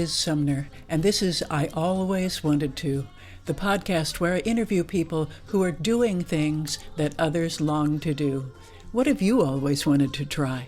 Liz Sumner, and this is I Always Wanted To, the podcast where I interview people who are doing things that others long to do. What have you always wanted to try?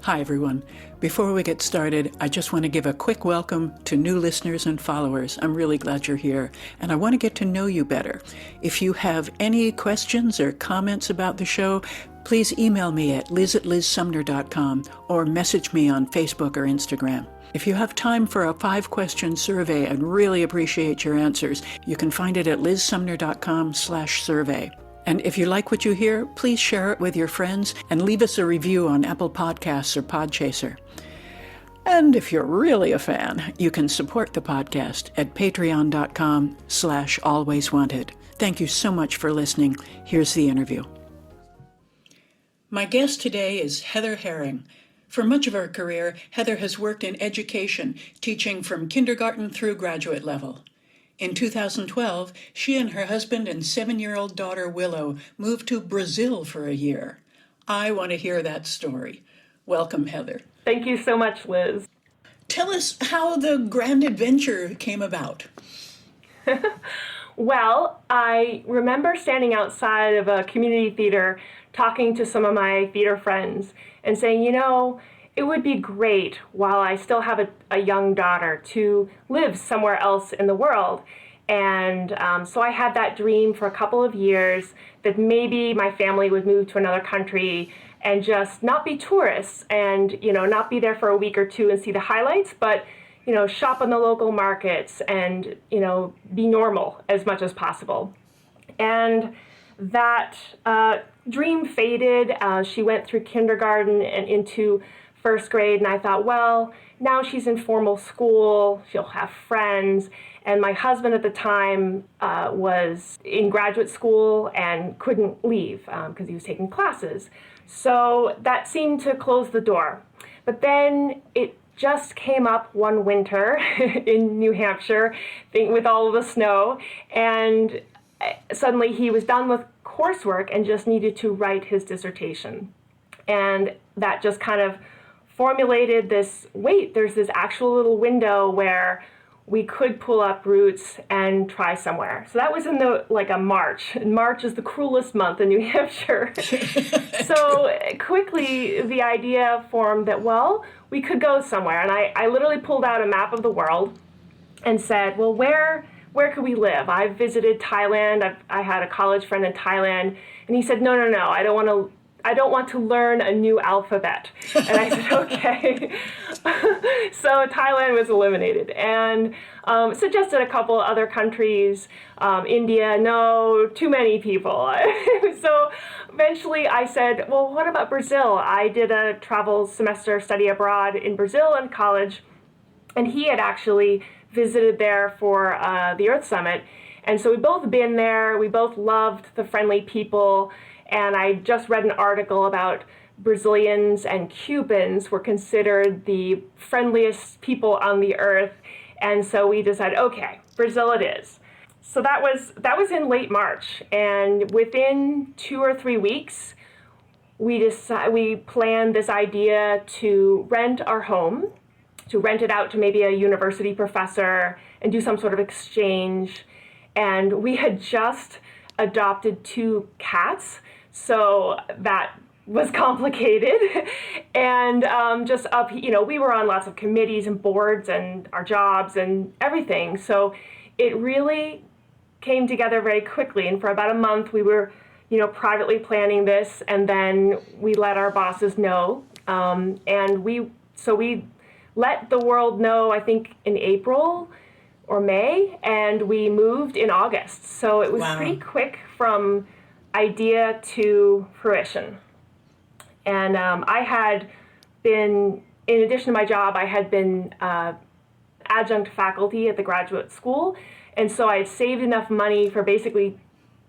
Hi, everyone. Before we get started, I just want to give a quick welcome to new listeners and followers. I'm really glad you're here, and I want to get to know you better. If you have any questions or comments about the show, please email me at liz@lizsumner.com or message me on Facebook or Instagram. If you have time for a 5-question survey, I'd really appreciate your answers. You can find it at lizsumner.com/survey. And if you like what you hear, please share it with your friends and leave us a review on Apple Podcasts or Podchaser. And if you're really a fan, you can support the podcast at patreon.com/alwayswanted. Thank you so much for listening. Here's the interview. My guest today is Heather Herring. For much of her career, Heather has worked in education, teaching from kindergarten through graduate level. In 2012, she and her husband and 7-year-old daughter Willow moved to Brazil for a year. I want to hear that story. Welcome, Heather. Thank you so much, Liz. Tell us how the grand adventure came about. Well, I remember standing outside of a community theater talking to some of my theater friends and saying, it would be great while I still have a young daughter to live somewhere else in the world. And so I had that dream for a couple of years that maybe my family would move to another country and just not be tourists and, not be there for a week or two and see the highlights, but, shop in the local markets and, be normal as much as possible. And that dream faded. She went through kindergarten and into first grade, and I thought, well, now she's in formal school, she'll have friends. And my husband at the time was in graduate school and couldn't leave because he was taking classes. So that seemed to close the door. But then it just came up one winter in New Hampshire with all of the snow, and suddenly he was done with coursework and just needed to write his dissertation. And that just kind of formulated this, there's this actual little window where we could pull up roots and try somewhere. So that was in a March. And March is the cruelest month in New Hampshire. So quickly the idea formed that, we could go somewhere. And I literally pulled out a map of the world and said, well, where could we live? I've visited Thailand. I had a college friend in Thailand. And he said, no, I don't want to learn a new alphabet. And I said, okay. So Thailand was eliminated. And suggested a couple other countries. India, no, too many people. So eventually I said, well, what about Brazil? I did a travel semester study abroad in Brazil in college. And he had actually visited there for the Earth Summit. And so we both been there. We both loved the friendly people. And I just read an article about Brazilians and Cubans were considered the friendliest people on the earth. And so we decided, okay, Brazil it is. So that was in late March. And within 2 or 3 weeks, we planned this idea to rent our home, to rent it out to maybe a university professor and do some sort of exchange. And we had just adopted 2 cats. So that was complicated. And we were on lots of committees and boards and our jobs and everything. So it really came together very quickly. And for about a month, we were, privately planning this. And then we let our bosses know. And we let the world know, I think, in April or May. And we moved in August. So it was pretty quick from idea to fruition. And I had been, in addition to my job, I had been adjunct faculty at the graduate school. And so I had saved enough money for basically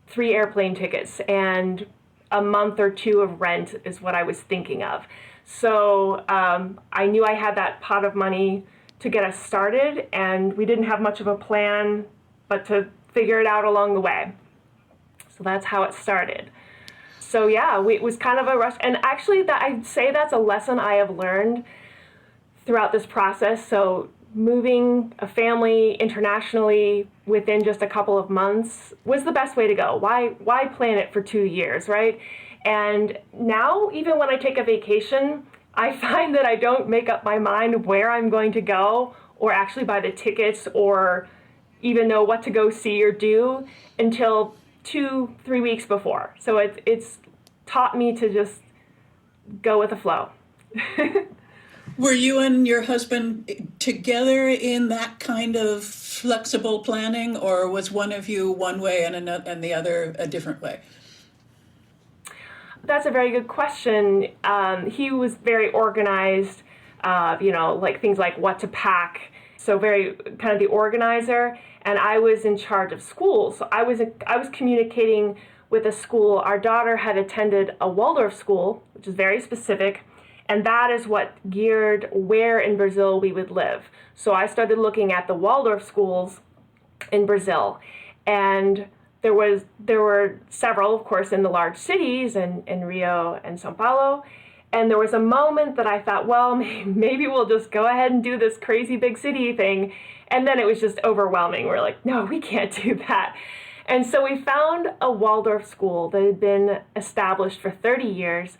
3 airplane tickets and a month or 2 of rent is what I was thinking of. So I knew I had that pot of money to get us started, and we didn't have much of a plan, but to figure it out along the way. So that's how it started. So yeah, it was kind of a rush. And actually, I'd say that's a lesson I have learned throughout this process. So moving a family internationally within just a couple of months was the best way to go. Why plan it for 2 years, right? And now, even when I take a vacation, I find that I don't make up my mind where I'm going to go, or actually buy the tickets, or even know what to go see or do until 2-3 weeks before. So it's taught me to just go with the flow. Were you and your husband together in that kind of flexible planning, or was one of you one way and the other a different way? That's a very good question. He was very organized, like things like what to pack. So very kind of the organizer, and I was in charge of school. So I was communicating with a school. Our daughter had attended a Waldorf school, which is very specific, and that is what geared where in Brazil we would live. So I started looking at the Waldorf schools in Brazil, and there were several, of course, in the large cities, in Rio and São Paulo. And there was a moment that I thought, well, maybe we'll just go ahead and do this crazy big city thing. And then it was just overwhelming. We're like, no, we can't do that. And so we found a Waldorf school that had been established for 30 years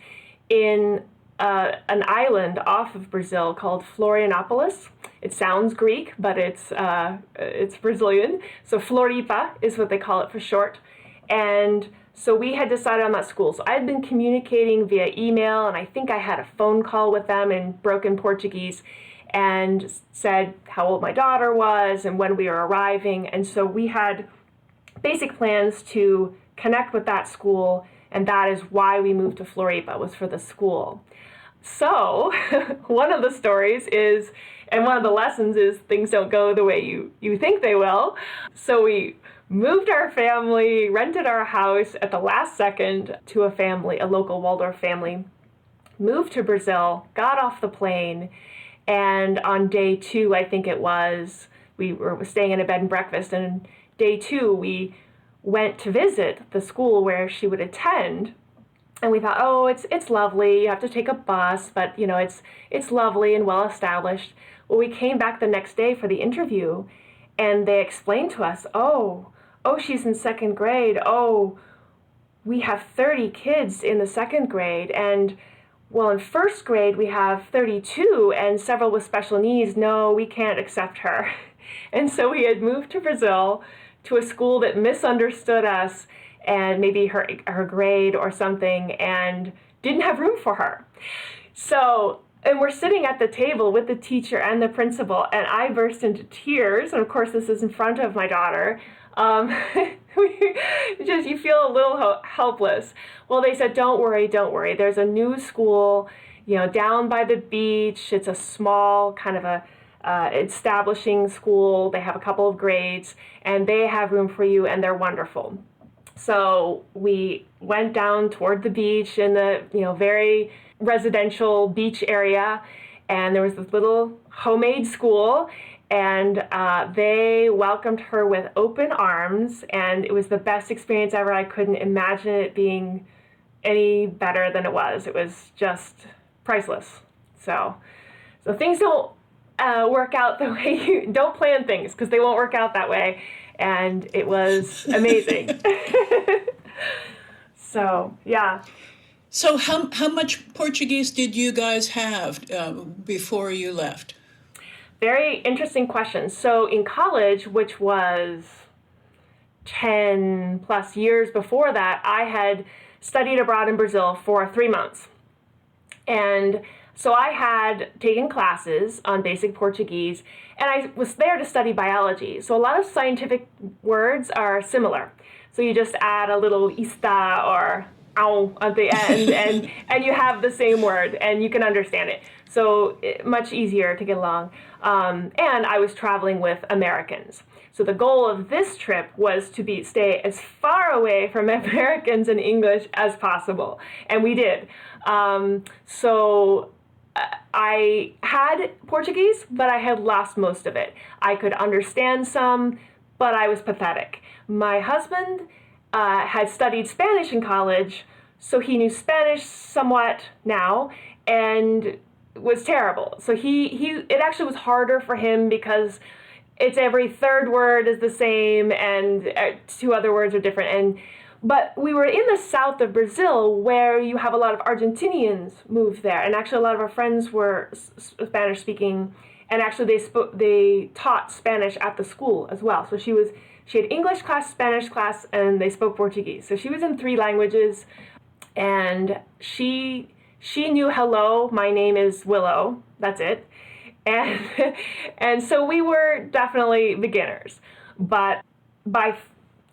in an island off of Brazil called Florianopolis. It sounds Greek, but it's Brazilian. So Floripa is what they call it for short. And so we had decided on that school. So I had been communicating via email, and I think I had a phone call with them in broken Portuguese, and said how old my daughter was and when we were arriving. And so we had basic plans to connect with that school, and that is why we moved to Floripa, was for the school. So one of the stories is, and one of the lessons is, things don't go the way you think they will. So we moved our family, rented our house at the last second to a local Waldorf family, moved to Brazil, got off the plane, and on day 2, I think it was, we were staying in a bed and breakfast, and day 2 we went to visit the school where she would attend. And we thought, oh, it's lovely. You have to take a bus, but it's lovely and well established. Well, we came back the next day for the interview, and they explained to us, oh, she's in 2nd grade. Oh, we have 30 kids in the 2nd grade, and well, in 1st grade we have 32, and several with special needs. No, we can't accept her. And so we had moved to Brazil to a school that misunderstood us and maybe her grade or something, and didn't have room for her. So, and we're sitting at the table with the teacher and the principal, and I burst into tears, and of course this is in front of my daughter. You feel a little helpless. Well, they said, don't worry, there's a new school, down by the beach. It's a small kind of a establishing school. They have a couple of grades, and they have room for you, and they're wonderful. So we went down toward the beach in the, very residential beach area, and there was this little homemade school, and they welcomed her with open arms, and it was the best experience ever. I couldn't imagine it being any better than it was. It was just priceless. So things don't work out the way don't plan things, because they won't work out that way. And it was amazing. So, yeah. So how much Portuguese did you guys have before you left? Very interesting question. So in college, which was 10 plus years before that, I had studied abroad in Brazil for 3 months. And so I had taken classes on basic Portuguese, and I was there to study biology. So a lot of scientific words are similar. So you just add a little ista or ao at the end, and you have the same word, and you can understand it. So much easier to get along. And I was traveling with Americans. So the goal of this trip was to stay as far away from Americans and English as possible. And we did. So I had Portuguese, but I had lost most of it. I could understand some, but I was pathetic. My husband had studied Spanish in college, so he knew Spanish somewhat now, and was terrible. So it actually was harder for him because it's every third word is the same, and two other words are different. But we were in the south of Brazil, where you have a lot of Argentinians moved there, and actually a lot of our friends were Spanish speaking, and actually they taught Spanish at the school as well. So she had English class, Spanish class, and they spoke Portuguese. So she was in 3 languages, and she knew hello, my name is Willow. That's it. And and so we were definitely beginners, but by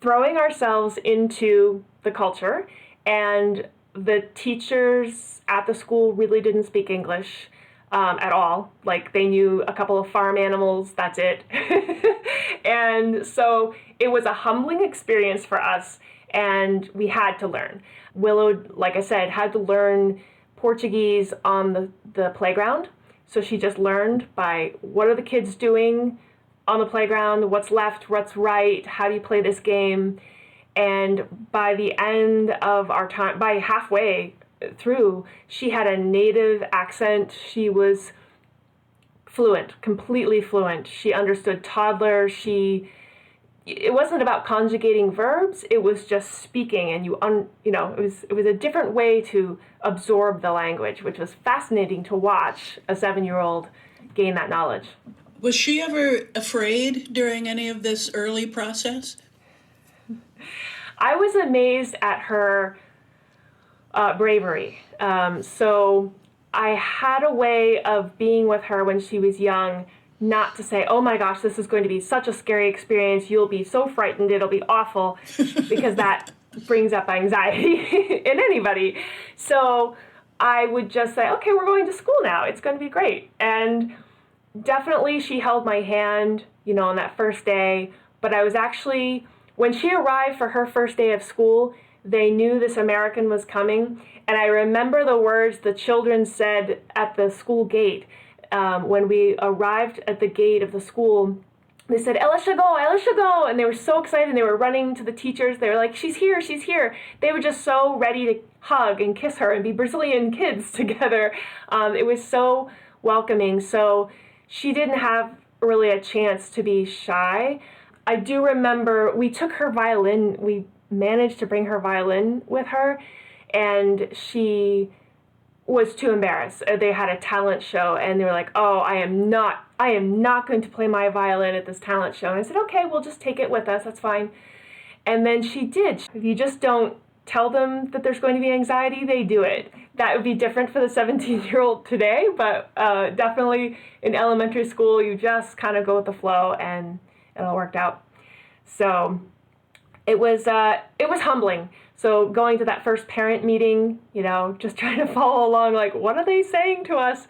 throwing ourselves into the culture, and the teachers at the school really didn't speak English at all. Like, they knew a couple of farm animals, that's it. And so it was a humbling experience for us, and we had to learn. Willow, like I said, had to learn Portuguese on the playground. So she just learned by what are the kids doing on the playground, what's left, what's right, how do you play this game. And by the end of our time, by halfway through, she had a native accent. She was fluent, completely fluent. She understood toddler. It wasn't about conjugating verbs. It was just speaking, and it was a different way to absorb the language, which was fascinating to watch a 7-year-old gain that knowledge. Was she ever afraid during any of this early process? I was amazed at her bravery. So I had a way of being with her when she was young, not to say, oh my gosh, this is going to be such a scary experience, you'll be so frightened, it'll be awful, because that brings up anxiety in anybody. So I would just say, okay, we're going to school now, it's going to be great. And definitely she held my hand, on that first day, but I was actually, when she arrived for her first day of school, they knew this American was coming, and I remember the words the children said at the school gate. When we arrived at the gate of the school, they said, Ela chegou, and they were so excited, and they were running to the teachers. They were like, she's here. They were just so ready to hug and kiss her and be Brazilian kids together. It was so welcoming. So she didn't have really a chance to be shy. I do remember we took her violin. We managed to bring her violin with her, and she was too embarrassed. They had a talent show, and they were like, oh, I am not going to play my violin at this talent show. And I said, okay, we'll just take it with us, that's fine. And then she did. If you just don't tell them that there's going to be anxiety, they do it. That would be different for the 17-year-old today, but definitely in elementary school, you just kind of go with the flow, and it all worked out. So it was humbling. So going to that first parent meeting, just trying to follow along, like, what are they saying to us?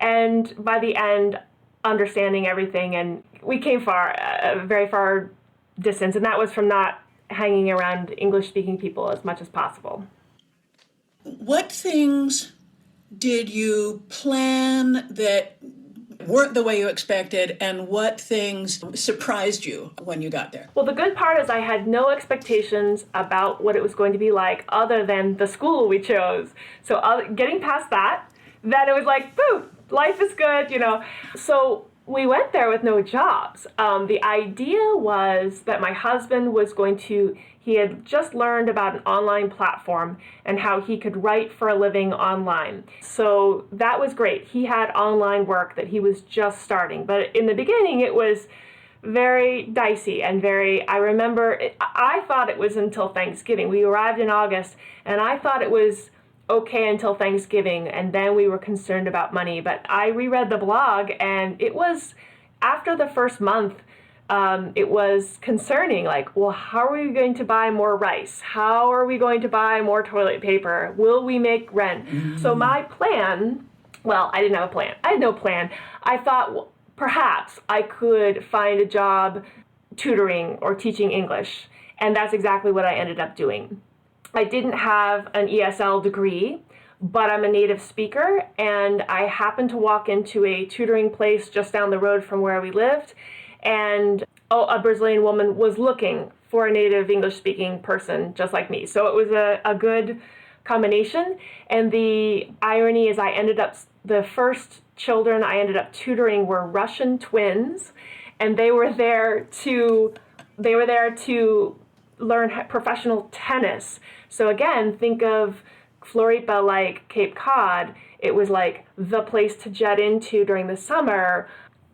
And by the end, understanding everything. And we came a very far distance, and that was from not hanging around English-speaking people as much as possible. What things did you plan that weren't the way you expected, and what things surprised you when you got there? Well, the good part is I had no expectations about what it was going to be like other than the school we chose. So getting past that, then it was like, boo, life is good, So we went there with no jobs. The idea was that my husband he had just learned about an online platform and how he could write for a living online. So that was great. He had online work that he was just starting. But in the beginning, it was very dicey and I remember, I thought it was until Thanksgiving. We arrived in August, and I thought it was okay until Thanksgiving, and then we were concerned about money. But I reread the blog, and it was after the first month, it was concerning, like, well, how are we going to buy more rice? How are we going to buy more toilet paper? Will we make rent? Mm-hmm. So my plan, well, I didn't have a plan. I had no plan. I thought, well, perhaps I could find a job tutoring or teaching English, and that's exactly what I ended up doing. I didn't have an ESL degree, but I'm a native speaker, and I happened to walk into a tutoring place just down the road from where we lived, and a Brazilian woman was looking for a native English-speaking person just like me. So it was a good combination, and the irony is the first children I ended up tutoring were Russian twins, and they were there to learn professional tennis. So again, think of Floripa like Cape Cod. It was like the place to jet into during the summer.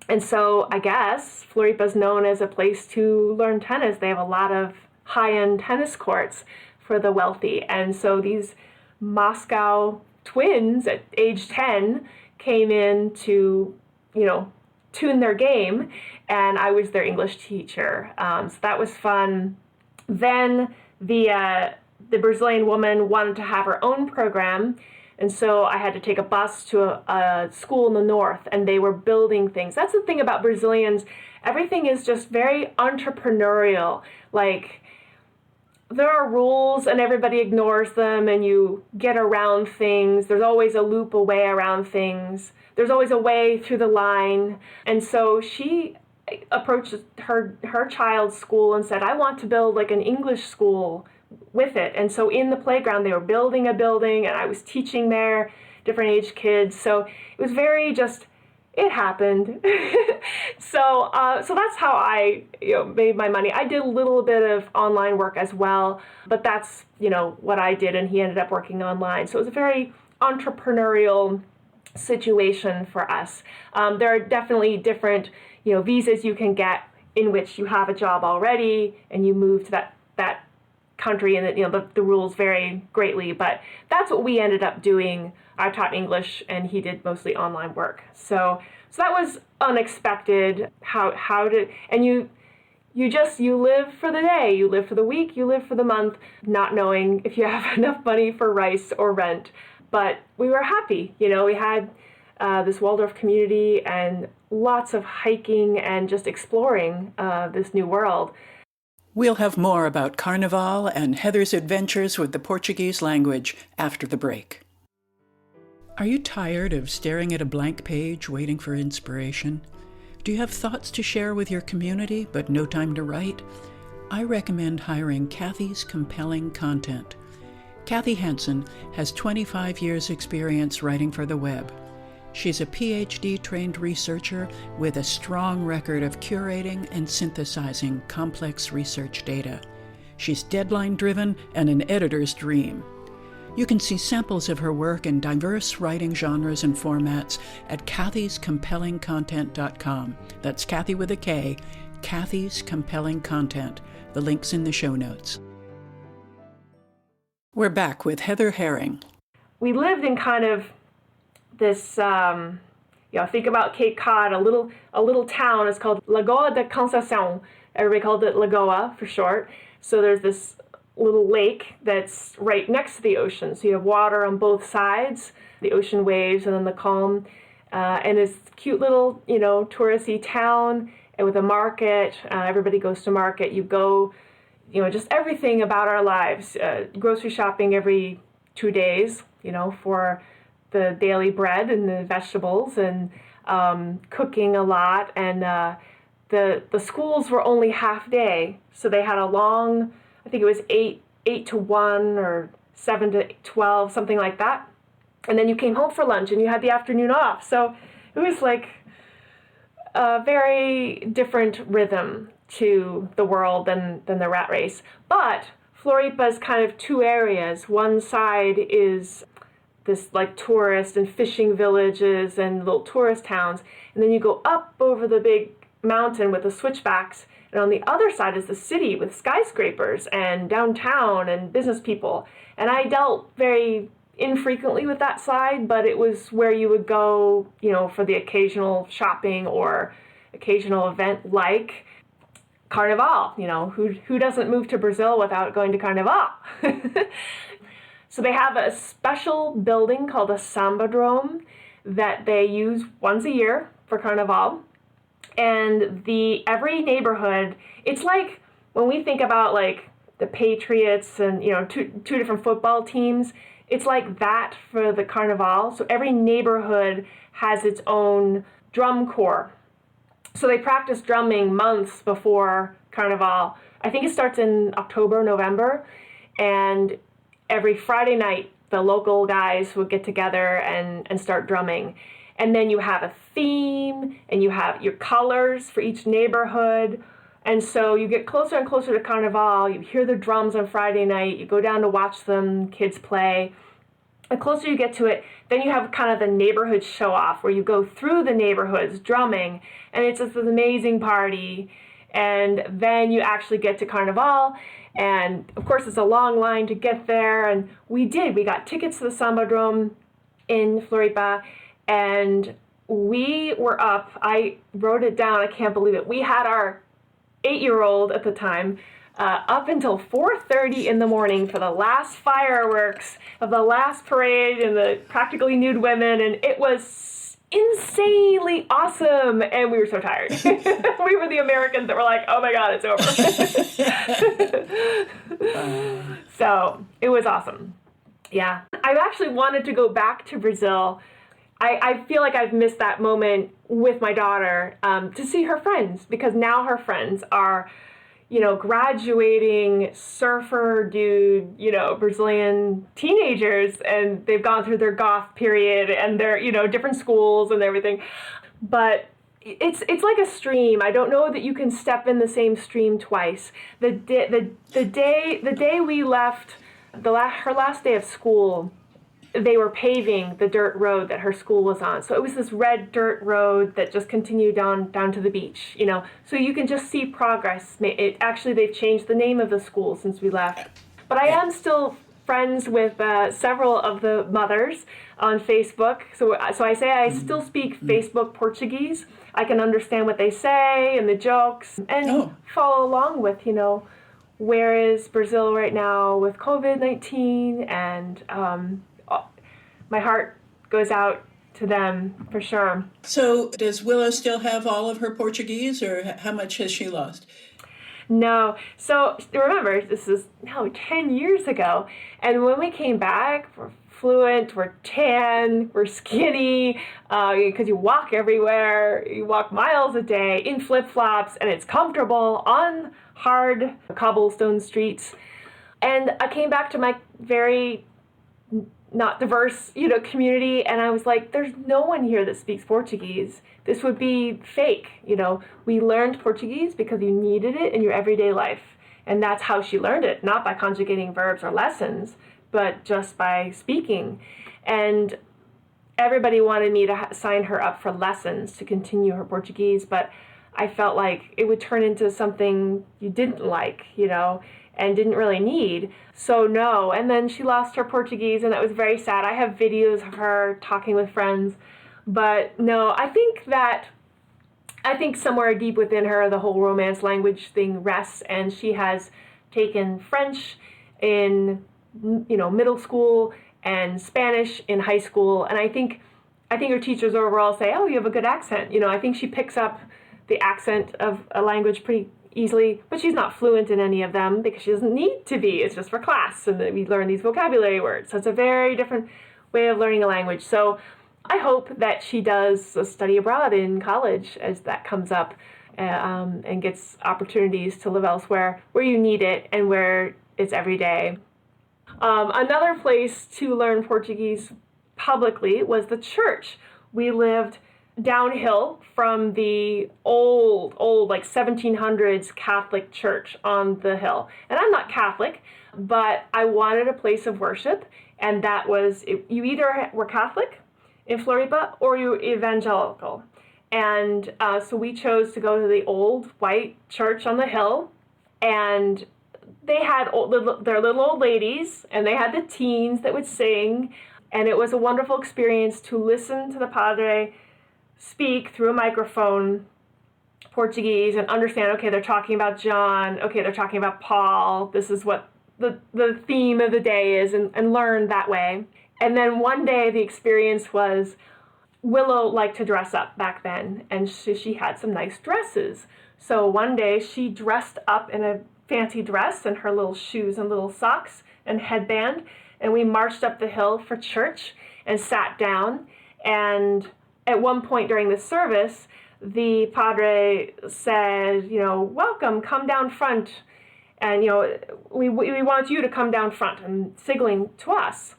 And so I guess Floripa is known as a place to learn tennis. They have a lot of high-end tennis courts for the wealthy. And so these Moscow twins at age 10 came in to, tune their game, and I was their English teacher. So that was fun. Then the Brazilian woman wanted to have her own program, and so I had to take a bus to a school in the north, and they were building things. That's the thing about Brazilians. Everything is just very entrepreneurial. Like, there are rules and everybody ignores them, and you get around things. There's always a loop, a way around things. There's always a way through the line. And so she approached her child's school and said, I want to build like an English school with it. And so in the playground, they were building a building, and I was teaching there, different age kids. So it was very just, it happened. So that's how I made my money. I did a little bit of online work as well, but that's what I did, and he ended up working online. So it was a very entrepreneurial situation for us. There are definitely different visas you can get in which you have a job already and you move to that country, and the rules vary greatly, but that's what we ended up doing. I taught English and he did mostly online work. So that was unexpected. And you live for the day, you live for the week, you live for the month, not knowing if you have enough money for rice or rent. But we were happy. We had this Waldorf community and lots of hiking and just exploring this new world. We'll have more about Carnival and Heather's adventures with the Portuguese language after the break. Are you tired of staring at a blank page waiting for inspiration? Do you have thoughts to share with your community but no time to write? I recommend hiring Kathy's Compelling Content. Kathy Hansen has 25 years' experience writing for the web. She's a PhD-trained researcher with a strong record of curating and synthesizing complex research data. She's deadline-driven and an editor's dream. You can see samples of her work in diverse writing genres and formats at kathyscompellingcontent.com. That's Kathy with a K, Kathy's Compelling Content. The link's in the show notes. We're back with Heather Herring. We lived in kind of this, think about Cape Cod, a little town. It's called Lagoa de Conceição. Everybody called it Lagoa for short. So there's this little lake that's right next to the ocean. So you have water on both sides, the ocean waves and then the calm. And this cute little, touristy town with a market. Everybody goes to market. You go, just everything about our lives. Grocery shopping every 2 days, for the daily bread and the vegetables, and cooking a lot. And the schools were only half day. So they had a long, I think it was 8 to 1 or 7 to 12, something like that. And then you came home for lunch and you had the afternoon off. So it was like a very different rhythm to the world than the rat race. But Floripa is kind of two areas. One side is this like tourist and fishing villages and little tourist towns. And then you go up over the big mountain with the switchbacks. And on the other side is the city with skyscrapers and downtown and business people. And I dealt very infrequently with that side, but it was where you would go, for the occasional shopping or occasional event like Carnival. Who doesn't move to Brazil without going to Carnival? So they have a special building called a Sambadrome that they use once a year for Carnival. And every neighborhood, it's like when we think about like the Patriots and two different football teams, it's like that for the Carnival. So every neighborhood has its own drum corps. So they practice drumming months before Carnival. I think it starts in October, November, and every Friday night, the local guys would get together and start drumming. And then you have a theme, and you have your colors for each neighborhood. And so you get closer and closer to Carnival. You hear the drums on Friday night. You go down to watch them, kids play. The closer you get to it, then you have kind of the neighborhood show off where you go through the neighborhoods drumming, and it's just an amazing party. And then you actually get to Carnival, and of course it's a long line to get there, and we got tickets to the Sambadrome in Floripa, and we were up, I wrote it down, I can't believe it, we had our 8-year-old at the time up until 4:30 in the morning for the last fireworks of the last parade and the practically nude women, and it was insanely awesome, and we were so tired. We were the Americans that were like, oh my god, it's over. So it was awesome. Yeah, I've actually wanted to go back to Brazil. I feel like I've missed that moment with my daughter to see her friends, because now her friends are, graduating surfer dude, Brazilian teenagers, and they've gone through their goth period, and they're, different schools and everything. But it's like a stream. I don't know that you can step in the same stream twice. The day we left, her last day of school, they were paving the dirt road that her school was on. So it was this red dirt road that just continued down to the beach, So you can just see progress. They've changed the name of the school since we left. But I am still friends with several of the mothers on Facebook. So I say I still speak Facebook Portuguese. I can understand what they say and the jokes, and follow along with, where is Brazil right now with COVID-19, and my heart goes out to them for sure. So does Willow still have all of her Portuguese, or how much has she lost? No. So remember, this is now 10 years ago. And when we came back, we're fluent, we're tan, we're skinny, because you walk everywhere. You walk miles a day in flip-flops, and it's comfortable on hard cobblestone streets. And I came back to my very not diverse, community, and I was like, there's no one here that speaks Portuguese. This would be fake, We learned Portuguese because you needed it in your everyday life, and that's how she learned it, not by conjugating verbs or lessons, but just by speaking. And everybody wanted me to sign her up for lessons to continue her Portuguese, but I felt like it would turn into something you didn't like, and didn't really need. So no. And then she lost her Portuguese, and that was very sad. I have videos of her talking with friends. But no, I think somewhere deep within her, the whole Romance language thing rests, and she has taken French in, middle school and Spanish in high school. And I think her teachers overall say, oh, you have a good accent. I think she picks up the accent of a language pretty easily, but she's not fluent in any of them because she doesn't need to be. It's just for class, and we learn these vocabulary words. So it's a very different way of learning a language. So I hope that she does a study abroad in college as that comes up, and gets opportunities to live elsewhere where you need it and where it's every day. Another place to learn Portuguese publicly was the church. We lived downhill from the old like 1700s Catholic church on the hill. And I'm not Catholic, but I wanted a place of worship, and that was, you either were Catholic in Floripa or you were evangelical. And so we chose to go to the old white church on the hill, and they had their little old ladies, and they had the teens that would sing, and it was a wonderful experience to listen to the padre speak through a microphone Portuguese and understand, okay, they're talking about John, okay, they're talking about Paul, this is what the theme of the day is, and learn that way. And then one day the experience was, Willow liked to dress up back then, and she had some nice dresses. So one day she dressed up in a fancy dress and her little shoes and little socks and headband, and we marched up the hill for church and sat down. And at one point during the service, the padre said, welcome, come down front. And, we want you to come down front, and signaling to us.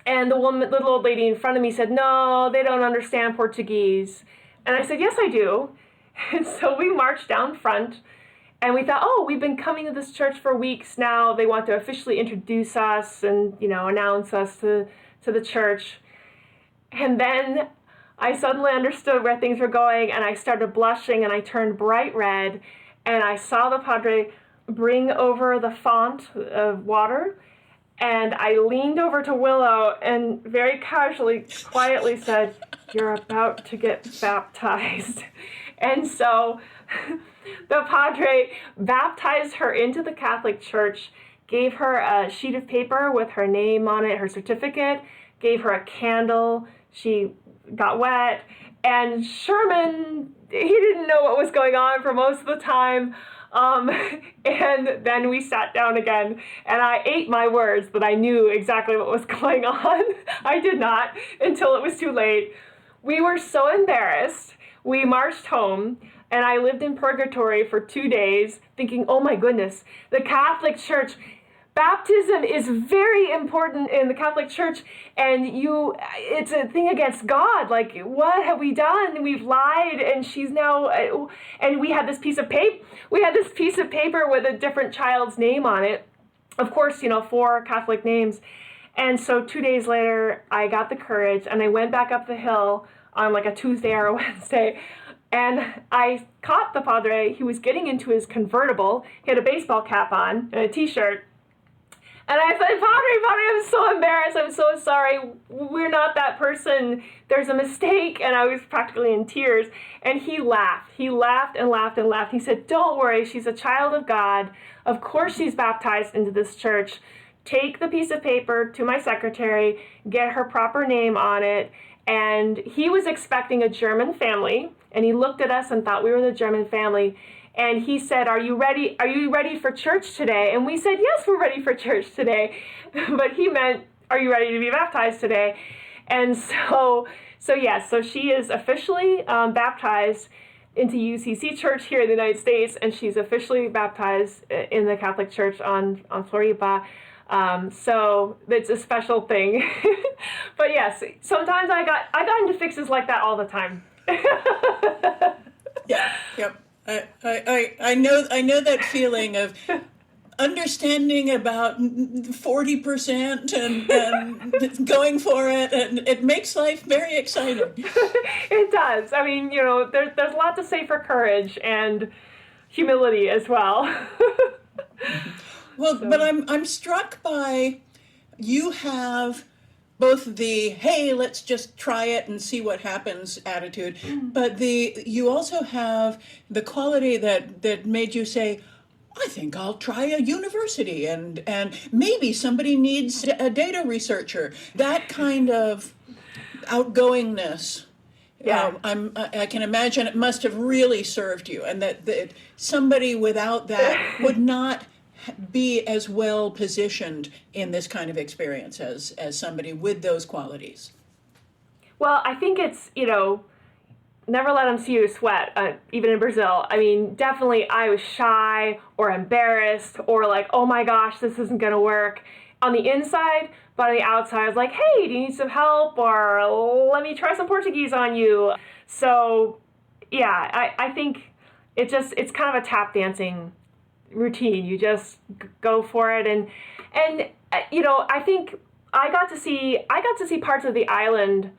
And the little old lady in front of me said, no, they don't understand Portuguese. And I said, yes, I do. And so we marched down front, and we thought, we've been coming to this church for weeks now. They want to officially introduce us and, announce us to the church. And then I suddenly understood where things were going, and I started blushing, and I turned bright red, and I saw the padre bring over the font of water, and I leaned over to Willow and very casually, quietly said, you're about to get baptized. And so the padre baptized her into the Catholic Church, gave her a sheet of paper with her name on it, her certificate, gave her a candle. She got wet, and Sherman, he didn't know what was going on for most of the time. And then we sat down again, and I ate my words that I knew exactly what was going on. I did not until it was too late. We were so embarrassed. We marched home, and I lived in purgatory for 2 days thinking, oh my goodness, the Catholic Church, baptism is very important in the Catholic Church, and it's a thing against God. Like, what have we done? We've lied, and she's now, and we had this piece of paper. We had this piece of paper with a different child's name on it. Of course, 4 Catholic names. And so 2 days later, I got the courage, and I went back up the hill on like a Tuesday or a Wednesday, and I caught the padre. He was getting into his convertible. He had a baseball cap on and a t-shirt. And I said, Padre, I'm so embarrassed. I'm so sorry. We're not that person. There's a mistake. And I was practically in tears. And he laughed. He laughed and laughed and laughed. He said, don't worry. She's a child of God. Of course she's baptized into this church. Take the piece of paper to my secretary. Get her proper name on it. And he was expecting a German family. And he looked at us and thought we were the German family. And he said, are you ready? Are you ready for church today? And we said, yes, we're ready for church today. But he meant, are you ready to be baptized today? And so yes, so she is officially baptized into UCC Church here in the United States, and she's officially baptized in the Catholic Church on Floripa. So it's a special thing. But yes, sometimes I got into fixes like that all the time. Yeah, yep. I know that feeling of understanding about 40% and going for it, and it makes life very exciting. It does. I mean, there's a lot to say for courage and humility as well. Well, but I'm struck by you have both the hey, let's just try it and see what happens attitude, but you also have the quality that made you say, I think I'll try a university, and maybe somebody needs a data researcher. That kind of outgoingness. Yeah. I can imagine it must have really served you, and that somebody without that would not be as well positioned in this kind of experience as somebody with those qualities. Well, I think it's, never let them see you sweat, even in Brazil. I mean, definitely I was shy or embarrassed or like, oh my gosh, this isn't going to work on the inside, but on the outside, I was like, hey, do you need some help? Or let me try some Portuguese on you. So yeah, I think it's kind of a tap dancing routine. You just go for it. And I think I got to see parts of the island,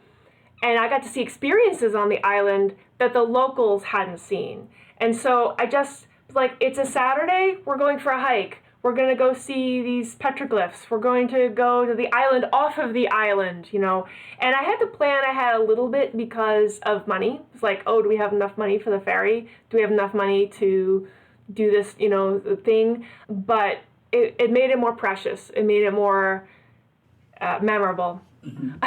and I got to see experiences on the island that the locals hadn't seen. And so I just, like, it's a Saturday, we're going for a hike. We're going to go see these petroglyphs. We're going to go to the island off of the island, And I had to plan ahead a little bit because of money. It's like, oh, do we have enough money for the ferry? Do we have enough money to do this, thing? But it made it more precious. It made it more memorable. Mm-hmm.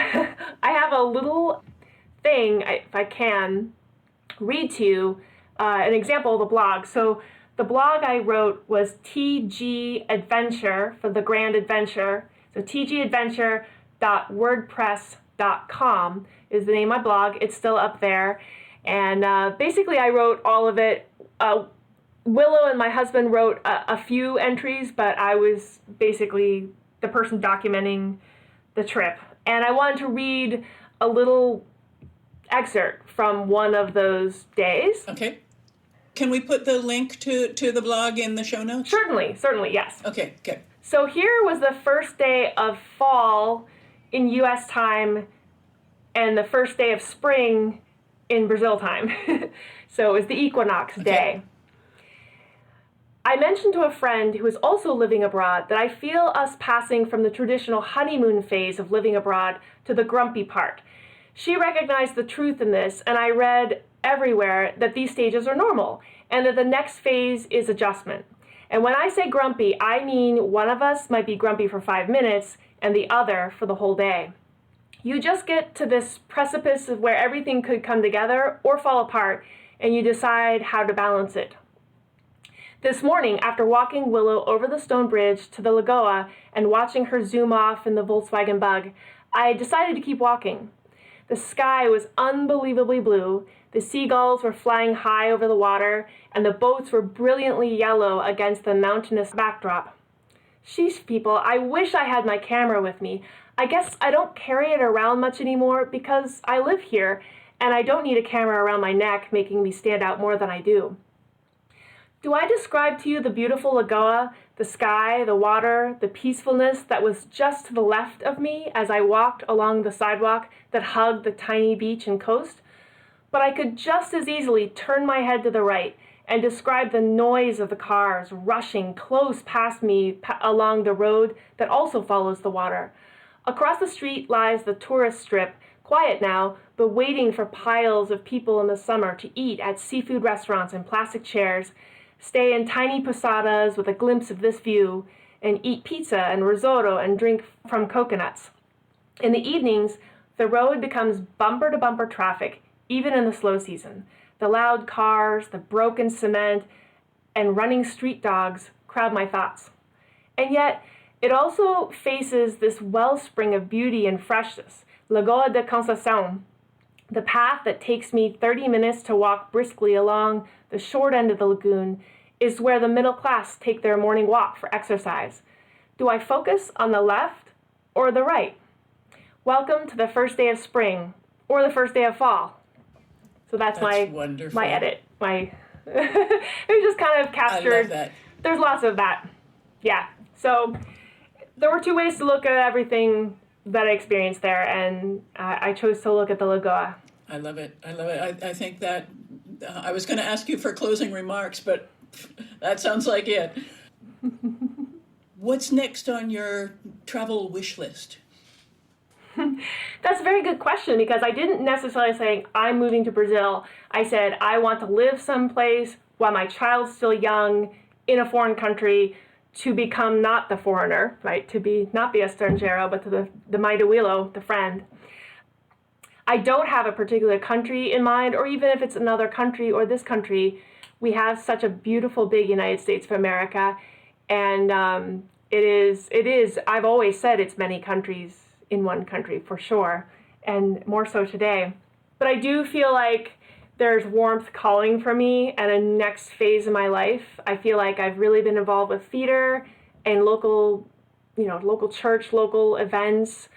I have a little thing, if I can, read to you an example of the blog. So the blog I wrote was TG Adventure, for the Grand Adventure. So tgadventure.wordpress.com is the name of my blog. It's still up there. And basically I wrote all of it. Willow and my husband wrote a few entries, but I was basically the person documenting the trip. And I wanted to read a little excerpt from one of those days. Okay. Can we put the link to the blog in the show notes? Certainly, yes. Okay, good. So here was the first day of fall in U.S. time and the first day of spring in Brazil time. So it was the equinox day. I mentioned to a friend who is also living abroad that I feel us passing from the traditional honeymoon phase of living abroad to the grumpy part. She recognized the truth in this, and I read everywhere that these stages are normal and that the next phase is adjustment. And when I say grumpy, I mean one of us might be grumpy for 5 minutes and the other for the whole day. You just get to this precipice of where everything could come together or fall apart, and you decide how to balance it. This morning, after walking Willow over the stone bridge to the Lagoa and watching her zoom off in the Volkswagen Bug, I decided to keep walking. The sky was unbelievably blue, the seagulls were flying high over the water, and the boats were brilliantly yellow against the mountainous backdrop. Sheesh, people, I wish I had my camera with me. I guess I don't carry it around much anymore because I live here, and I don't need a camera around my neck making me stand out more than I do. Do I describe to you the beautiful Lagoa, the sky, the water, the peacefulness that was just to the left of me as I walked along the sidewalk that hugged the tiny beach and coast? But I could just as easily turn my head to the right and describe the noise of the cars rushing close past me along the road that also follows the water. Across the street lies the tourist strip, quiet now, but waiting for piles of people in the summer to eat at seafood restaurants and plastic chairs, stay in tiny posadas with a glimpse of this view, and eat pizza and risotto and drink from coconuts. In the evenings, the road becomes bumper-to-bumper traffic, even in the slow season. The loud cars, the broken cement, and running street dogs crowd my thoughts. And yet, it also faces this wellspring of beauty and freshness, Lagoa de Conceição, the path that takes me 30 minutes to walk briskly along the short end of the lagoon is where the middle class take their morning walk for exercise. Do I focus on the left or the right? Welcome to the first day of spring or the first day of fall. So that's my edit. It just kind of captured. I love that. There's lots of that. Yeah. So there were two ways to look at everything that I experienced there, and I chose to look at the Lagoa. I love it. I think that I was going to ask you for closing remarks, but that sounds like it. What's next on your travel wish list? That's a very good question, because I didn't necessarily say I'm moving to Brazil. I said I want to live someplace while my child's still young in a foreign country to become not the foreigner, right? To be not the estrangeiro, but to the mãe do Willow, the friend. I don't have a particular country in mind, or even if it's another country or this country. We have such a beautiful big United States of America, and it is, I've always said it's many countries in one country for sure, and more so today. But I do feel like there's warmth calling for me at a next phase of my life. I feel like I've really been involved with theater and local church, local events,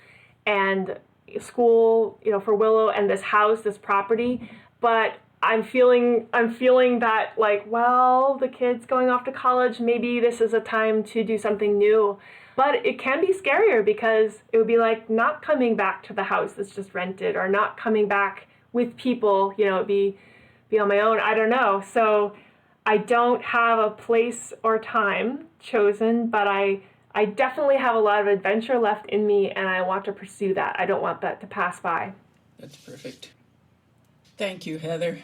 and school, for Willow and this house, this property. But I'm feeling that, like, well, the kid's going off to college, maybe this is a time to do something new. But it can be scarier, because it would be like not coming back to the house that's just rented, or not coming back with people, be on my own. I don't know. So I don't have a place or time chosen, but I definitely have a lot of adventure left in me, and I want to pursue that. I don't want that to pass by. That's perfect. Thank you, Heather.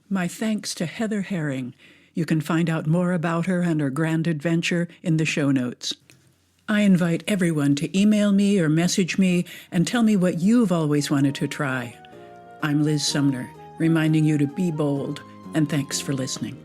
My thanks to Heather Herring. You can find out more about her and her grand adventure in the show notes. I invite everyone to email me or message me and tell me what you've always wanted to try. I'm Liz Sumner, reminding you to be bold, and thanks for listening.